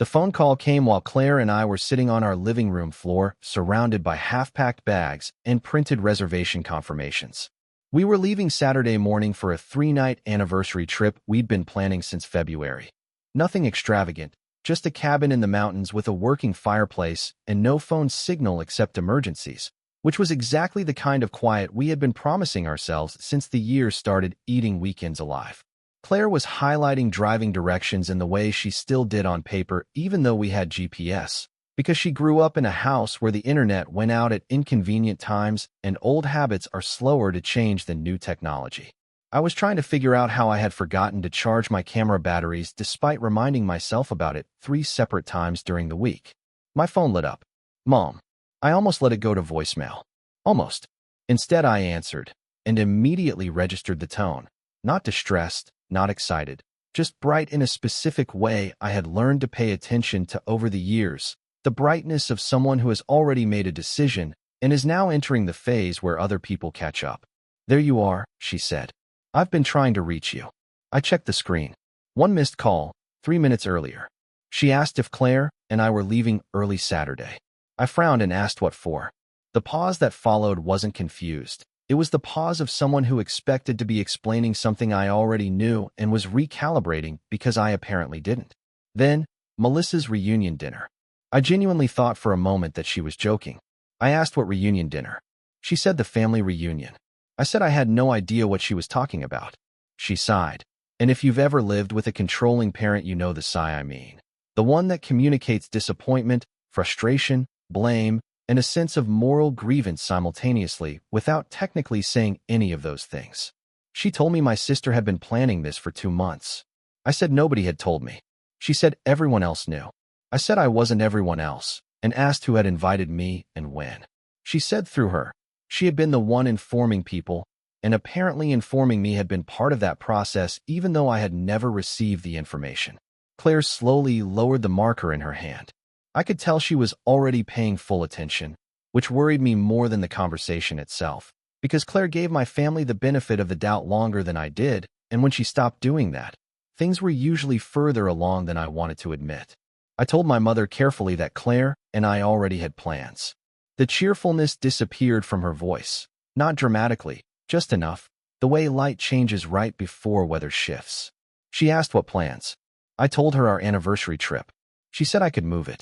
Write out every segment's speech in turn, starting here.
The phone call came while Claire and I were sitting on our living room floor, surrounded by half-packed bags and printed reservation confirmations. We were leaving Saturday morning for a 3-night anniversary trip we'd been planning since February. Nothing extravagant, just a cabin in the mountains with a working fireplace and no phone signal except emergencies, which was exactly the kind of quiet we had been promising ourselves since the year started eating weekends alive. Claire was highlighting driving directions in the way she still did on paper even though we had GPS, because she grew up in a house where the internet went out at inconvenient times and old habits are slower to change than new technology. I was trying to figure out how I had forgotten to charge my camera batteries despite reminding myself about it 3 separate times during the week. My phone lit up. Mom. I almost let it go to voicemail. Almost. Instead, I answered and immediately registered the tone. Not distressed, not excited, just bright in a specific way I had learned to pay attention to over the years, the brightness of someone who has already made a decision and is now entering the phase where other people catch up. There you are, she said. I've been trying to reach you. I checked the screen. 1 missed call, 3 minutes earlier. She asked if Claire and I were leaving early Saturday. I frowned and asked what for. The pause that followed wasn't confused. It was the pause of someone who expected to be explaining something I already knew and was recalibrating because I apparently didn't. Then, Melissa's reunion dinner. I genuinely thought for a moment that she was joking. I asked what reunion dinner. She said the family reunion. I said I had no idea what she was talking about. She sighed. And if you've ever lived with a controlling parent, you know the sigh I mean. The one that communicates disappointment, frustration, blame, and a sense of moral grievance simultaneously without technically saying any of those things. She told me my sister had been planning this for 2 months. I said nobody had told me. She said everyone else knew. I said I wasn't everyone else, and asked who had invited me and when. She said through her, she had been the one informing people, and apparently informing me had been part of that process even though I had never received the information. Claire slowly lowered the marker in her hand. I could tell she was already paying full attention, which worried me more than the conversation itself, because Claire gave my family the benefit of the doubt longer than I did, and when she stopped doing that, things were usually further along than I wanted to admit. I told my mother carefully that Claire and I already had plans. The cheerfulness disappeared from her voice, not dramatically, just enough, the way light changes right before weather shifts. She asked what plans. I told her our anniversary trip. She said I could move it.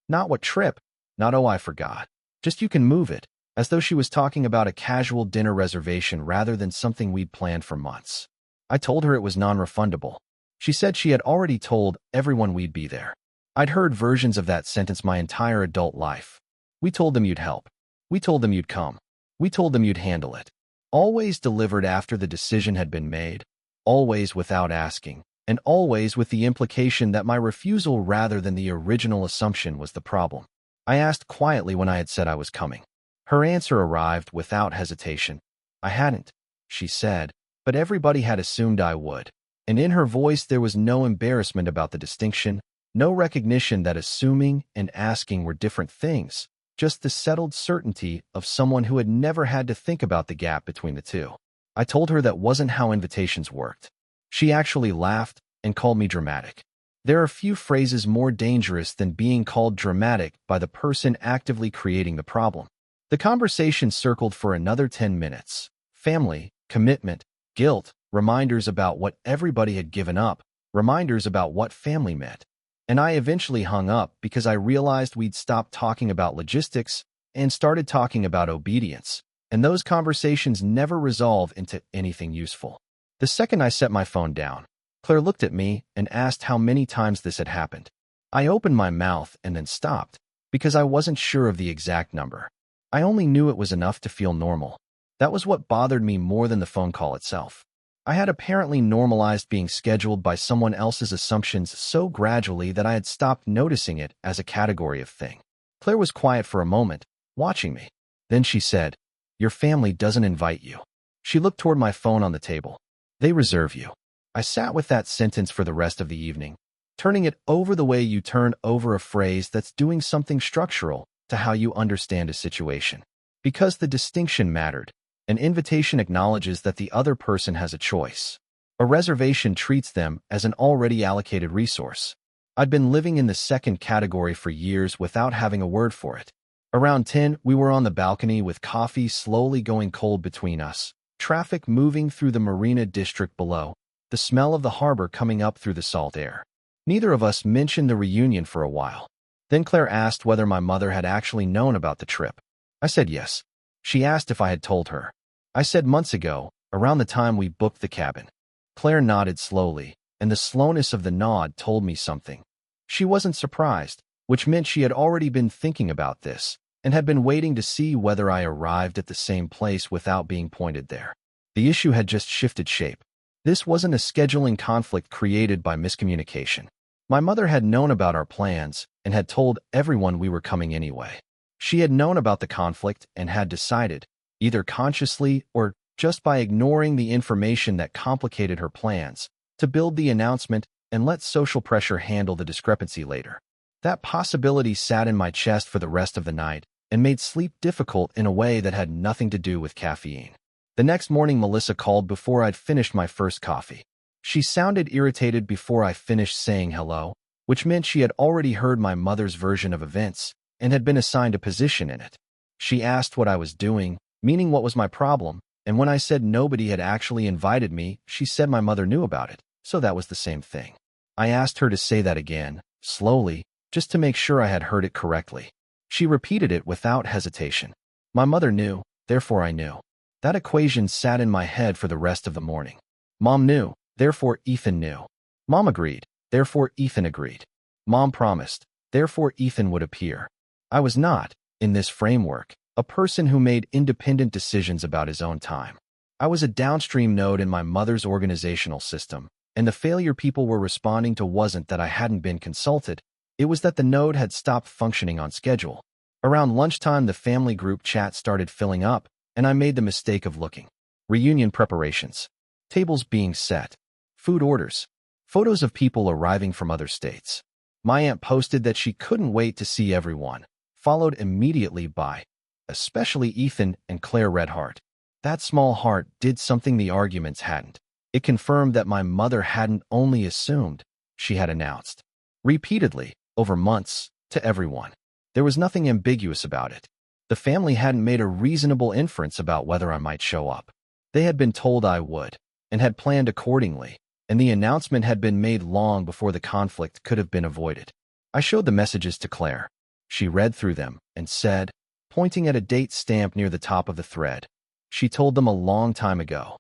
Not what trip, not oh I forgot. Just you can move it, as though she was talking about a casual dinner reservation rather than something we'd planned for months. I told her it was non-refundable. She said she had already told everyone we'd be there. I'd heard versions of that sentence my entire adult life. We told them you'd help. We told them you'd come. We told them you'd handle it. Always delivered after the decision had been made, always without asking, and always with the implication that my refusal rather than the original assumption was the problem. I asked quietly when I had said I was coming. Her answer arrived without hesitation. I hadn't, she said, but everybody had assumed I would. And in her voice there was no embarrassment about the distinction, no recognition that assuming and asking were different things, just the settled certainty of someone who had never had to think about the gap between the two. I told her that wasn't how invitations worked. She actually laughed and called me dramatic. There are few phrases more dangerous than being called dramatic by the person actively creating the problem. The conversation circled for another 10 minutes. Family, commitment, guilt, reminders about what everybody had given up, reminders about what family meant. And I eventually hung up because I realized we'd stopped talking about logistics and started talking about obedience, and those conversations never resolve into anything useful. The second I set my phone down, Claire looked at me and asked how many times this had happened. I opened my mouth and then stopped, because I wasn't sure of the exact number. I only knew it was enough to feel normal. That was what bothered me more than the phone call itself. I had apparently normalized being scheduled by someone else's assumptions so gradually that I had stopped noticing it as a category of thing. Claire was quiet for a moment, watching me. Then she said, "Your family doesn't invite you." She looked toward my phone on the table. "They reserve you." I sat with that sentence for the rest of the evening, turning it over the way you turn over a phrase that's doing something structural to how you understand a situation. Because the distinction mattered. An invitation acknowledges that the other person has a choice. A reservation treats them as an already allocated resource. I'd been living in the second category for years without having a word for it. Around 10, we were on the balcony with coffee slowly going cold between us, traffic moving through the marina district below, the smell of the harbor coming up through the salt air. Neither of us mentioned the reunion for a while. Then Claire asked whether my mother had actually known about the trip. I said yes. She asked if I had told her. I said months ago, around the time we booked the cabin. Claire nodded slowly, and the slowness of the nod told me something. She wasn't surprised, which meant she had already been thinking about this, and had been waiting to see whether I arrived at the same place without being pointed there. The issue had just shifted shape. This wasn't a scheduling conflict created by miscommunication. My mother had known about our plans and had told everyone we were coming anyway. She had known about the conflict and had decided, either consciously or just by ignoring the information that complicated her plans, to build the announcement and let social pressure handle the discrepancy later. That possibility sat in my chest for the rest of the night and made sleep difficult in a way that had nothing to do with caffeine. The next morning, Melissa called before I'd finished my first coffee. She sounded irritated before I finished saying hello, which meant she had already heard my mother's version of events and had been assigned a position in it. She asked what I was doing, meaning what was my problem, and when I said nobody had actually invited me, she said my mother knew about it, so that was the same thing. I asked her to say that again, slowly, just to make sure I had heard it correctly. She repeated it without hesitation. My mother knew, therefore I knew. That equation sat in my head for the rest of the morning. Mom knew, therefore Ethan knew. Mom agreed, therefore Ethan agreed. Mom promised, therefore Ethan would appear. I was not, in this framework, a person who made independent decisions about his own time. I was a downstream node in my mother's organizational system, and the failure people were responding to wasn't that I hadn't been consulted, it was that the node had stopped functioning on schedule. Around lunchtime, the family group chat started filling up, and I made the mistake of looking. Reunion preparations. Tables being set. Food orders. Photos of people arriving from other states. My aunt posted that she couldn't wait to see everyone, followed immediately by, especially Ethan and Claire Redheart. That small heart did something the arguments hadn't. It confirmed that my mother hadn't only assumed, she had announced. Repeatedly, over months, to everyone. There was nothing ambiguous about it. The family hadn't made a reasonable inference about whether I might show up. They had been told I would, and had planned accordingly, and the announcement had been made long before the conflict could have been avoided. I showed the messages to Claire. She read through them and said, pointing at a date stamp near the top of the thread, she told them a long time ago.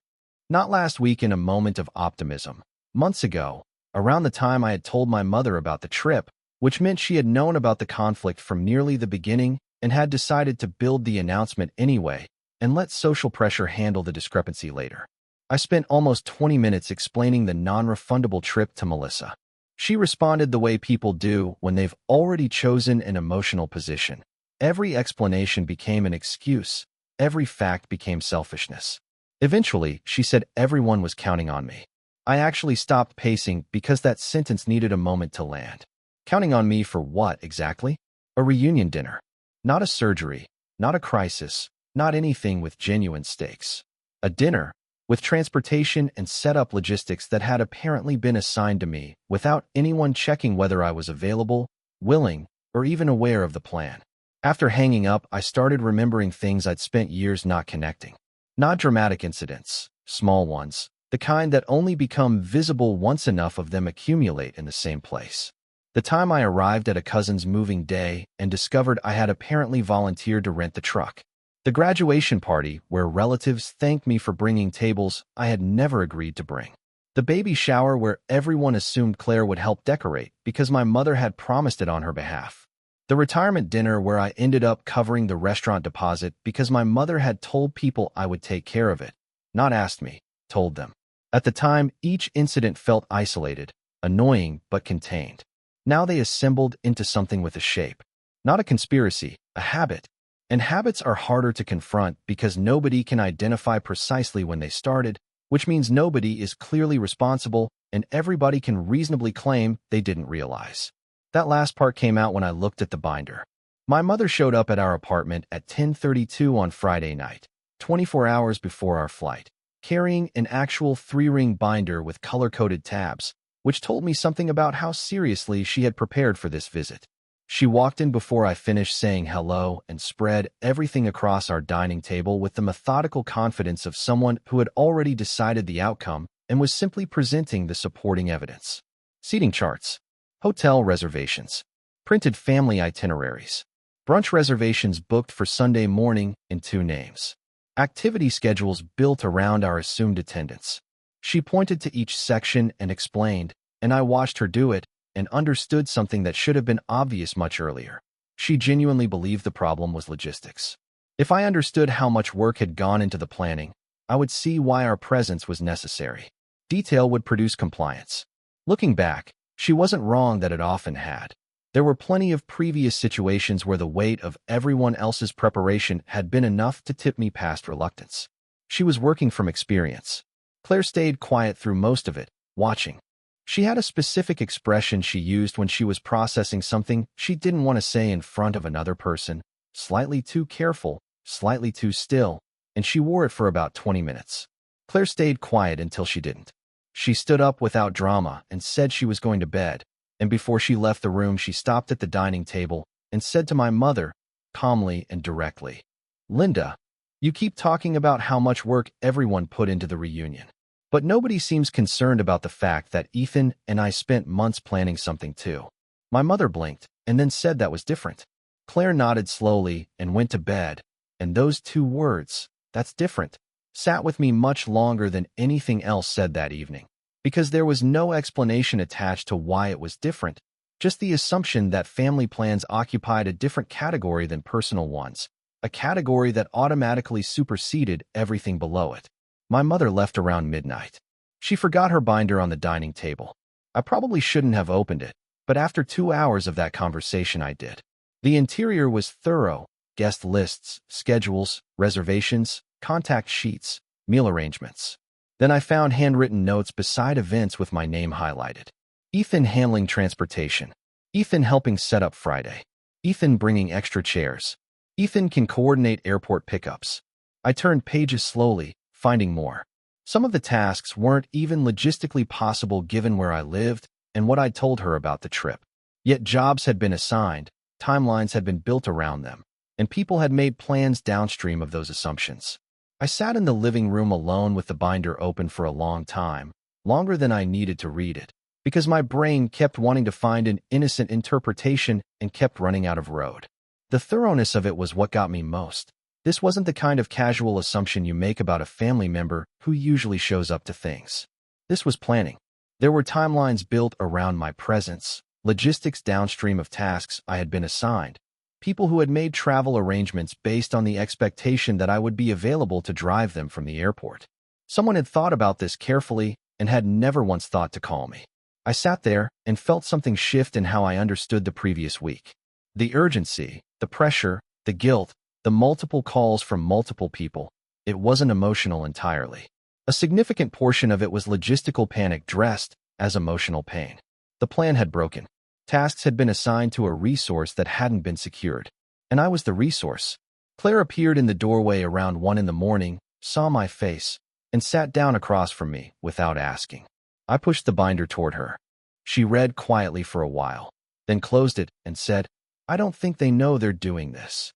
Not last week in a moment of optimism. Months ago, around the time I had told my mother about the trip, which meant she had known about the conflict from nearly the beginning and had decided to build the announcement anyway and let social pressure handle the discrepancy later. I spent almost 20 minutes explaining the non-refundable trip to Melissa. She responded the way people do when they've already chosen an emotional position. Every explanation became an excuse. Every fact became selfishness. Eventually, she said everyone was counting on me. I actually stopped pacing because that sentence needed a moment to land. Counting on me for what, exactly? A reunion dinner. Not a surgery, not a crisis, not anything with genuine stakes. A dinner, with transportation and setup logistics that had apparently been assigned to me without anyone checking whether I was available, willing, or even aware of the plan. After hanging up, I started remembering things I'd spent years not connecting. Not dramatic incidents, small ones, the kind that only become visible once enough of them accumulate in the same place. The time I arrived at a cousin's moving day and discovered I had apparently volunteered to rent the truck. The graduation party where relatives thanked me for bringing tables I had never agreed to bring. The baby shower where everyone assumed Claire would help decorate because my mother had promised it on her behalf. The retirement dinner where I ended up covering the restaurant deposit because my mother had told people I would take care of it. Not asked me, told them. At the time, each incident felt isolated, annoying but contained. Now they assembled into something with a shape. Not a conspiracy, a habit. And habits are harder to confront because nobody can identify precisely when they started, which means nobody is clearly responsible and everybody can reasonably claim they didn't realize. That last part came out when I looked at the binder. My mother showed up at our apartment at 10:32 on Friday night, 24 hours before our flight, carrying an actual 3-ring binder with color-coded tabs, which told me something about how seriously she had prepared for this visit. She walked in before I finished saying hello and spread everything across our dining table with the methodical confidence of someone who had already decided the outcome and was simply presenting the supporting evidence. Seating charts, hotel reservations, printed family itineraries, brunch reservations booked for Sunday morning in 2 names, activity schedules built around our assumed attendance. She pointed to each section and explained, and I watched her do it and understood something that should have been obvious much earlier. She genuinely believed the problem was logistics. If I understood how much work had gone into the planning, I would see why our presence was necessary. Detail would produce compliance. Looking back, she wasn't wrong that it often had. There were plenty of previous situations where the weight of everyone else's preparation had been enough to tip me past reluctance. She was working from experience. Claire stayed quiet through most of it, watching. She had a specific expression she used when she was processing something she didn't want to say in front of another person, slightly too careful, slightly too still, and she wore it for about 20 minutes. Claire stayed quiet until she didn't. She stood up without drama and said she was going to bed, and before she left the room she stopped at the dining table and said to my mother, calmly and directly, "Linda, you keep talking about how much work everyone put into the reunion. But nobody seems concerned about the fact that Ethan and I spent months planning something too." My mother blinked and then said that was different. Claire nodded slowly and went to bed, and those 2 words, "that's different," sat with me much longer than anything else said that evening. Because there was no explanation attached to why it was different, just the assumption that family plans occupied a different category than personal ones, a category that automatically superseded everything below it. My mother left around midnight. She forgot her binder on the dining table. I probably shouldn't have opened it, but after 2 hours of that conversation I did. The interior was thorough: guest lists, schedules, reservations, contact sheets, meal arrangements. Then I found handwritten notes beside events with my name highlighted. Ethan handling transportation. Ethan helping set up Friday. Ethan bringing extra chairs. Ethan can coordinate airport pickups. I turned pages slowly, finding more. Some of the tasks weren't even logistically possible given where I lived and what I'd told her about the trip. Yet jobs had been assigned, timelines had been built around them, and people had made plans downstream of those assumptions. I sat in the living room alone with the binder open for a long time, longer than I needed to read it, because my brain kept wanting to find an innocent interpretation and kept running out of road. The thoroughness of it was what got me most. This wasn't the kind of casual assumption you make about a family member who usually shows up to things. This was planning. There were timelines built around my presence, logistics downstream of tasks I had been assigned, people who had made travel arrangements based on the expectation that I would be available to drive them from the airport. Someone had thought about this carefully and had never once thought to call me. I sat there and felt something shift in how I understood the previous week. The urgency, the pressure, the guilt, the multiple calls from multiple people. It wasn't emotional entirely. A significant portion of it was logistical panic dressed as emotional pain. The plan had broken. Tasks had been assigned to a resource that hadn't been secured. And I was the resource. Claire appeared in the doorway around 1 in the morning, saw my face, and sat down across from me without asking. I pushed the binder toward her. She read quietly for a while, then closed it and said, "I don't think they know they're doing this."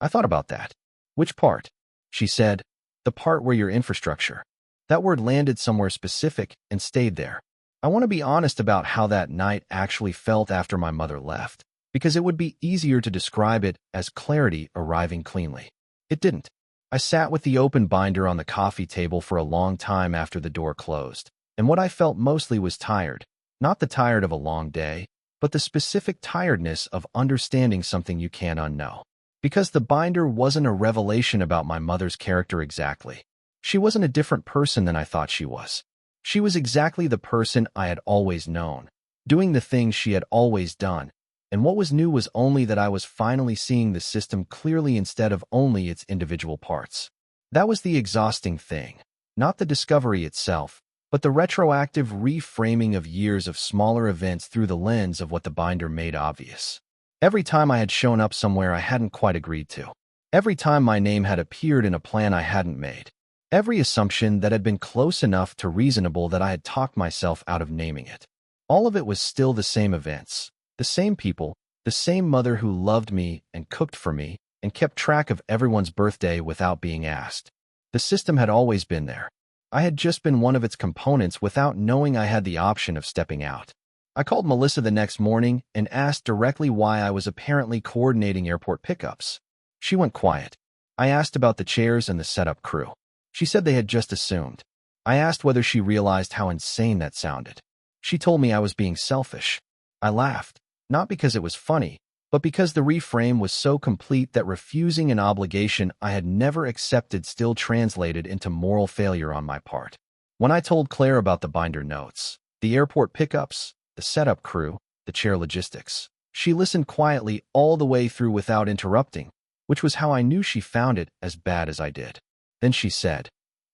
I thought about that. "Which part?" She said, "The part where your infrastructure." That word landed somewhere specific and stayed there. I want to be honest about how that night actually felt after my mother left, because it would be easier to describe it as clarity arriving cleanly. It didn't. I sat with the open binder on the coffee table for a long time after the door closed, and what I felt mostly was tired. Not the tired of a long day, but the specific tiredness of understanding something you can't unknow. Because the binder wasn't a revelation about my mother's character exactly. She wasn't a different person than I thought she was. She was exactly the person I had always known, doing the things she had always done, and what was new was only that I was finally seeing the system clearly instead of only its individual parts. That was the exhausting thing, not the discovery itself, but the retroactive reframing of years of smaller events through the lens of what the binder made obvious. Every time I had shown up somewhere I hadn't quite agreed to. Every time my name had appeared in a plan I hadn't made. Every assumption that had been close enough to reasonable that I had talked myself out of naming it. All of it was still the same events, the same people, the same mother who loved me and cooked for me and kept track of everyone's birthday without being asked. The system had always been there. I had just been one of its components without knowing I had the option of stepping out. I called Melissa the next morning and asked directly why I was apparently coordinating airport pickups. She went quiet. I asked about the chairs and the setup crew. She said they had just assumed. I asked whether she realized how insane that sounded. She told me I was being selfish. I laughed, not because it was funny, but because the reframe was so complete that refusing an obligation I had never accepted still translated into moral failure on my part. When I told Claire about the binder notes, the airport pickups, the setup crew, the chair logistics, she listened quietly all the way through without interrupting, which was how I knew she found it as bad as I did. Then she said,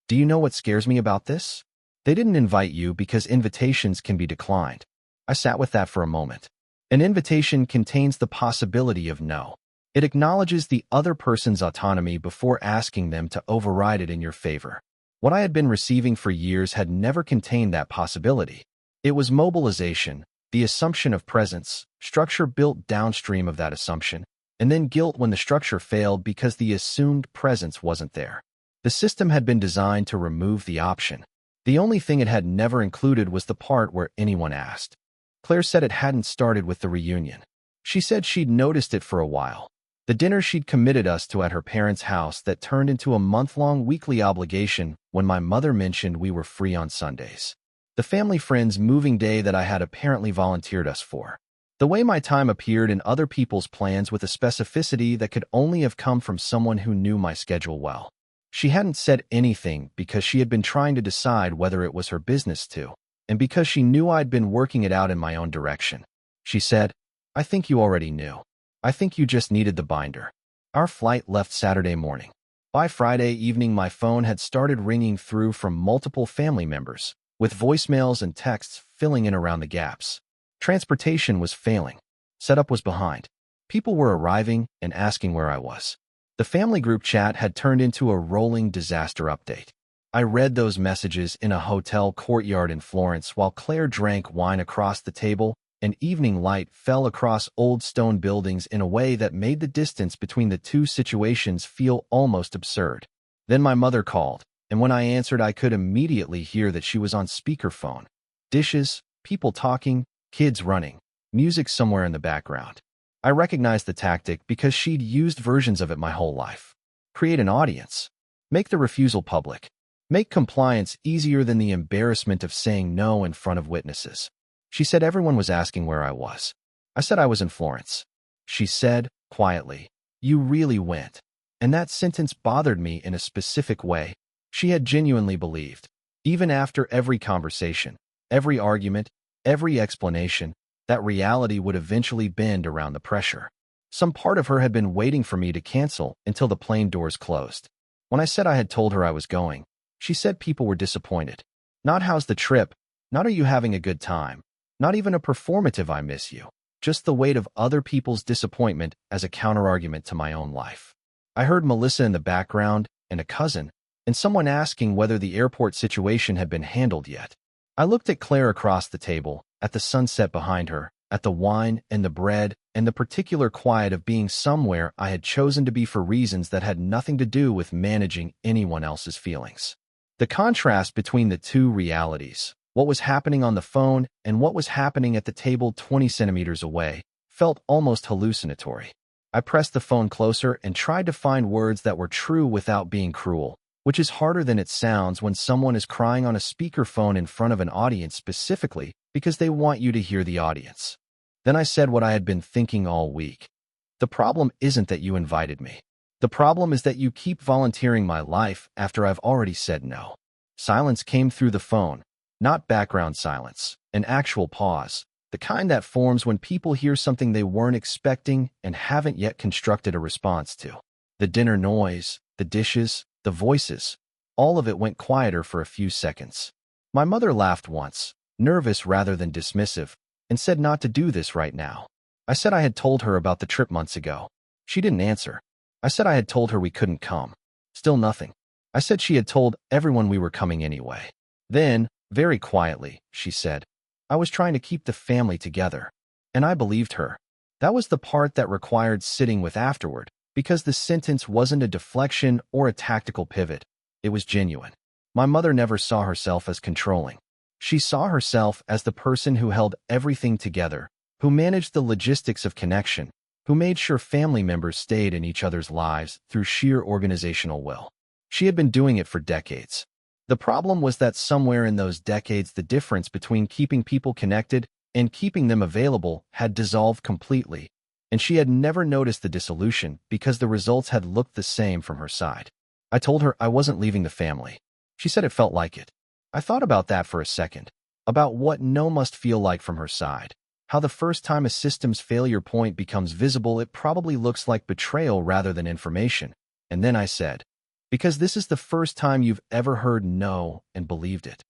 "Do you know what scares me about this? They didn't invite you because invitations can be declined." I sat with that for a moment. An invitation contains the possibility of no. It acknowledges the other person's autonomy before asking them to override it in your favor. What I had been receiving for years had never contained that possibility. It was mobilization, the assumption of presence, structure built downstream of that assumption, and then guilt when the structure failed because the assumed presence wasn't there. The system had been designed to remove the option. The only thing it had never included was the part where anyone asked. Claire said it hadn't started with the reunion. She said she'd noticed it for a while. The dinner she'd committed us to at her parents' house that turned into a month-long weekly obligation when my mother mentioned we were free on Sundays. The family friends moving day that I had apparently volunteered us for. The way my time appeared in other people's plans with a specificity that could only have come from someone who knew my schedule well. She hadn't said anything because she had been trying to decide whether it was her business to, and because she knew I'd been working it out in my own direction. She said, "I think you already knew. I think you just needed the binder." Our flight left Saturday morning. By Friday evening, my phone had started ringing through from multiple family members, with voicemails and texts filling in around the gaps. Transportation was failing. Setup was behind. People were arriving and asking where I was. The family group chat had turned into a rolling disaster update. I read those messages in a hotel courtyard in Florence while Claire drank wine across the table, and evening light fell across old stone buildings in a way that made the distance between the two situations feel almost absurd. Then my mother called, and when I answered I could immediately hear that she was on speakerphone. Dishes, people talking, kids running, music somewhere in the background. I recognized the tactic because she'd used versions of it my whole life. Create an audience. Make the refusal public. Make compliance easier than the embarrassment of saying no in front of witnesses. She said everyone was asking where I was. I said I was in Florence. She said, quietly, "You really went." And that sentence bothered me in a specific way. She had genuinely believed, even after every conversation, every argument, every explanation, that reality would eventually bend around the pressure. Some part of her had been waiting for me to cancel until the plane doors closed. When I said I had told her I was going, she said people were disappointed. Not "How's the trip?" Not "Are you having a good time?" Not even a performative "I miss you." Just the weight of other people's disappointment as a counterargument to my own life. I heard Melissa in the background, and a cousin, and someone asking whether the airport situation had been handled yet. I looked at Claire across the table, at the sunset behind her, at the wine and the bread, and the particular quiet of being somewhere I had chosen to be for reasons that had nothing to do with managing anyone else's feelings. The contrast between the two realities, what was happening on the phone and what was happening at the table 20 centimeters away, felt almost hallucinatory. I pressed the phone closer and tried to find words that were true without being cruel, which is harder than it sounds when someone is crying on a speakerphone in front of an audience specifically because they want you to hear the audience. Then I said what I had been thinking all week. The problem isn't that you invited me. The problem is that you keep volunteering my life after I've already said no. Silence came through the phone, not background silence, an actual pause, the kind that forms when people hear something they weren't expecting and haven't yet constructed a response to. The dinner noise, the dishes, the voices, all of it went quieter for a few seconds. My mother laughed once, nervous rather than dismissive, and said not to do this right now. I said I had told her about the trip months ago. She didn't answer. I said I had told her we couldn't come. Still nothing. I said she had told everyone we were coming anyway. Then, very quietly, she said, I was trying to keep the family together. And I believed her. That was the part that required sitting with afterward, because the sentence wasn't a deflection or a tactical pivot. It was genuine. My mother never saw herself as controlling. She saw herself as the person who held everything together, who managed the logistics of connection, who made sure family members stayed in each other's lives through sheer organizational will. She had been doing it for decades. The problem was that somewhere in those decades, the difference between keeping people connected and keeping them available had dissolved completely, and she had never noticed the dissolution because the results had looked the same from her side. I told her I wasn't leaving the family. She said it felt like it. I thought about that for a second, about what no must feel like from her side. How the first time a system's failure point becomes visible, it probably looks like betrayal rather than information. And then I said, because this is the first time you've ever heard no and believed it.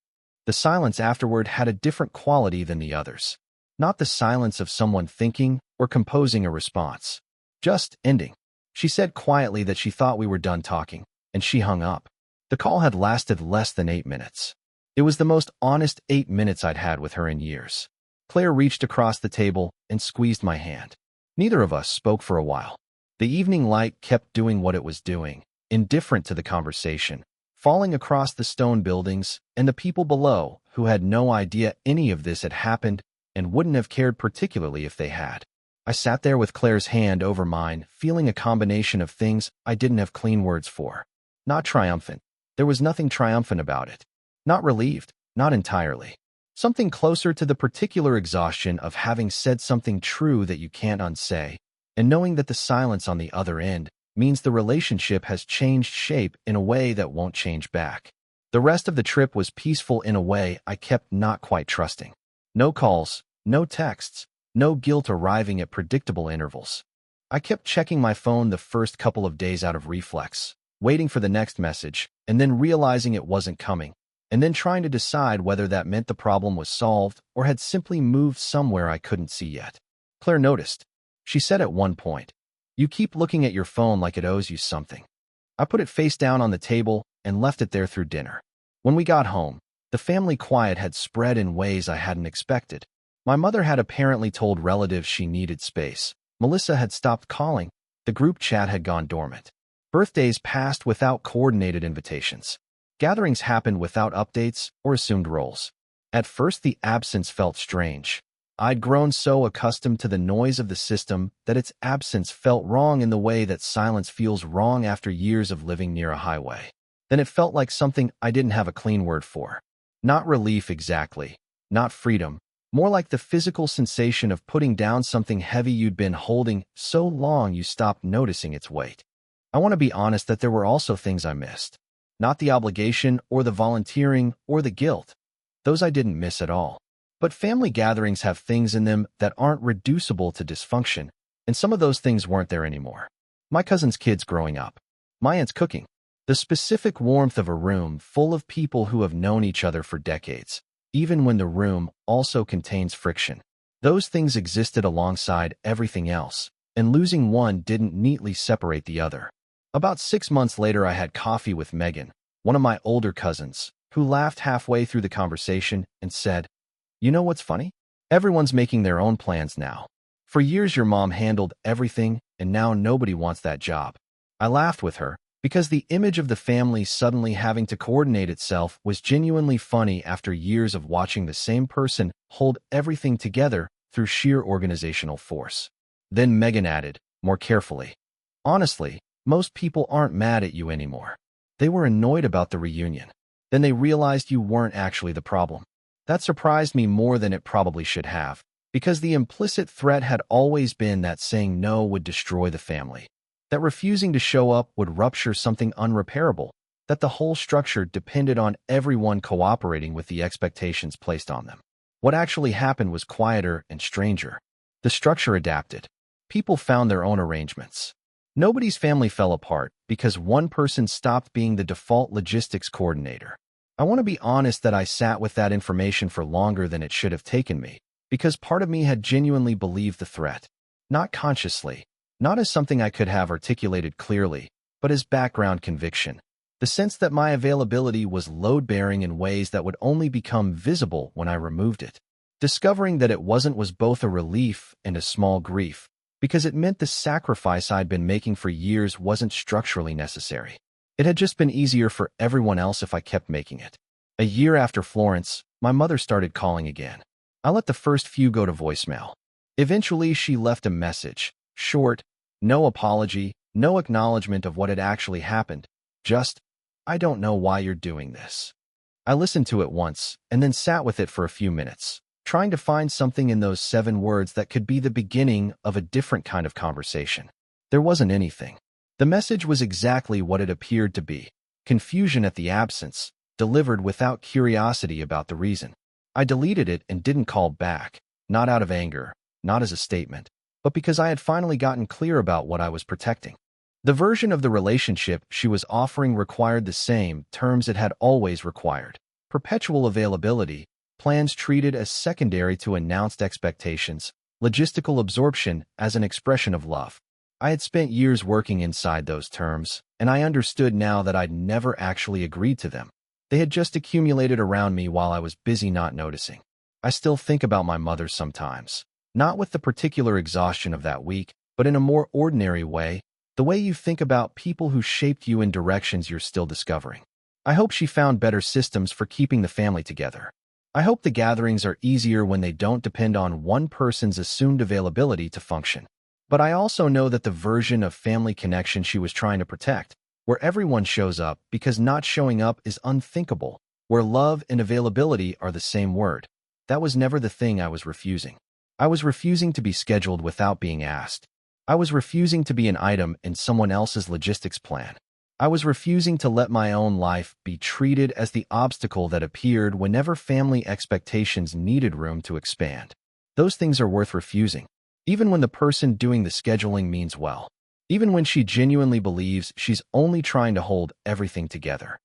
The silence afterward had a different quality than the others. Not the silence of someone thinking or composing a response. Just ending. She said quietly that she thought we were done talking, and she hung up. The call had lasted less than 8 minutes. It was the most honest 8 minutes I'd had with her in years. Claire reached across the table and squeezed my hand. Neither of us spoke for a while. The evening light kept doing what it was doing, indifferent to the conversation, falling across the stone buildings and the people below who had no idea any of this had happened and wouldn't have cared particularly if they had. I sat there with Claire's hand over mine, feeling a combination of things I didn't have clean words for. Not triumphant. There was nothing triumphant about it. Not relieved. Not entirely. Something closer to the particular exhaustion of having said something true that you can't unsay, and knowing that the silence on the other end means the relationship has changed shape in a way that won't change back. The rest of the trip was peaceful in a way I kept not quite trusting. No calls, no texts, no guilt arriving at predictable intervals. I kept checking my phone the first couple of days out of reflex, waiting for the next message, and then realizing it wasn't coming, and then trying to decide whether that meant the problem was solved or had simply moved somewhere I couldn't see yet. Claire noticed. She said at one point, "You keep looking at your phone like it owes you something." I put it face down on the table and left it there through dinner. When we got home, the family quiet had spread in ways I hadn't expected. My mother had apparently told relatives she needed space. Melissa had stopped calling. The group chat had gone dormant. Birthdays passed without coordinated invitations. Gatherings happened without updates or assumed roles. At first, the absence felt strange. I'd grown so accustomed to the noise of the system that its absence felt wrong in the way that silence feels wrong after years of living near a highway. Then it felt like something I didn't have a clean word for. Not relief exactly, not freedom, more like the physical sensation of putting down something heavy you'd been holding so long you stopped noticing its weight. I want to be honest that there were also things I missed. Not the obligation or the volunteering or the guilt. Those I didn't miss at all. But family gatherings have things in them that aren't reducible to dysfunction, and some of those things weren't there anymore. My cousin's kids growing up. My aunt's cooking. The specific warmth of a room full of people who have known each other for decades, even when the room also contains friction. Those things existed alongside everything else, and losing one didn't neatly separate the other. About 6 months later, I had coffee with Megan, one of my older cousins, who laughed halfway through the conversation and said, "You know what's funny? Everyone's making their own plans now. For years your mom handled everything, and now nobody wants that job." I laughed with her, because the image of the family suddenly having to coordinate itself was genuinely funny after years of watching the same person hold everything together through sheer organizational force. Then Megan added, more carefully, "Honestly, most people aren't mad at you anymore. They were annoyed about the reunion. Then they realized you weren't actually the problem." That surprised me more than it probably should have, because the implicit threat had always been that saying no would destroy the family, that refusing to show up would rupture something unrepairable, that the whole structure depended on everyone cooperating with the expectations placed on them. What actually happened was quieter and stranger. The structure adapted. People found their own arrangements. Nobody's family fell apart because one person stopped being the default logistics coordinator. I want to be honest that I sat with that information for longer than it should have taken me, because part of me had genuinely believed the threat. Not consciously, not as something I could have articulated clearly, but as background conviction. The sense that my availability was load-bearing in ways that would only become visible when I removed it. Discovering that it wasn't was both a relief and a small grief, because it meant the sacrifice I'd been making for years wasn't structurally necessary. It had just been easier for everyone else if I kept making it. A year after Florence, my mother started calling again. I let the first few go to voicemail. Eventually, she left a message. Short, no apology, no acknowledgement of what had actually happened. Just, "I don't know why you're doing this." I listened to it once, and then sat with it for a few minutes, trying to find something in those 7 words that could be the beginning of a different kind of conversation. There wasn't anything. The message was exactly what it appeared to be: confusion at the absence, delivered without curiosity about the reason. I deleted it and didn't call back, not out of anger, not as a statement, but because I had finally gotten clear about what I was protecting. The version of the relationship she was offering required the same terms it had always required: perpetual availability, plans treated as secondary to announced expectations, logistical absorption as an expression of love. I had spent years working inside those terms, and I understood now that I'd never actually agreed to them. They had just accumulated around me while I was busy not noticing. I still think about my mother sometimes, not with the particular exhaustion of that week, but in a more ordinary way, the way you think about people who shaped you in directions you're still discovering. I hope she found better systems for keeping the family together. I hope the gatherings are easier when they don't depend on one person's assumed availability to function. But I also know that the version of family connection she was trying to protect, where everyone shows up because not showing up is unthinkable, where love and availability are the same word, that was never the thing I was refusing. I was refusing to be scheduled without being asked. I was refusing to be an item in someone else's logistics plan. I was refusing to let my own life be treated as the obstacle that appeared whenever family expectations needed room to expand. Those things are worth refusing, even when the person doing the scheduling means well, even when she genuinely believes she's only trying to hold everything together.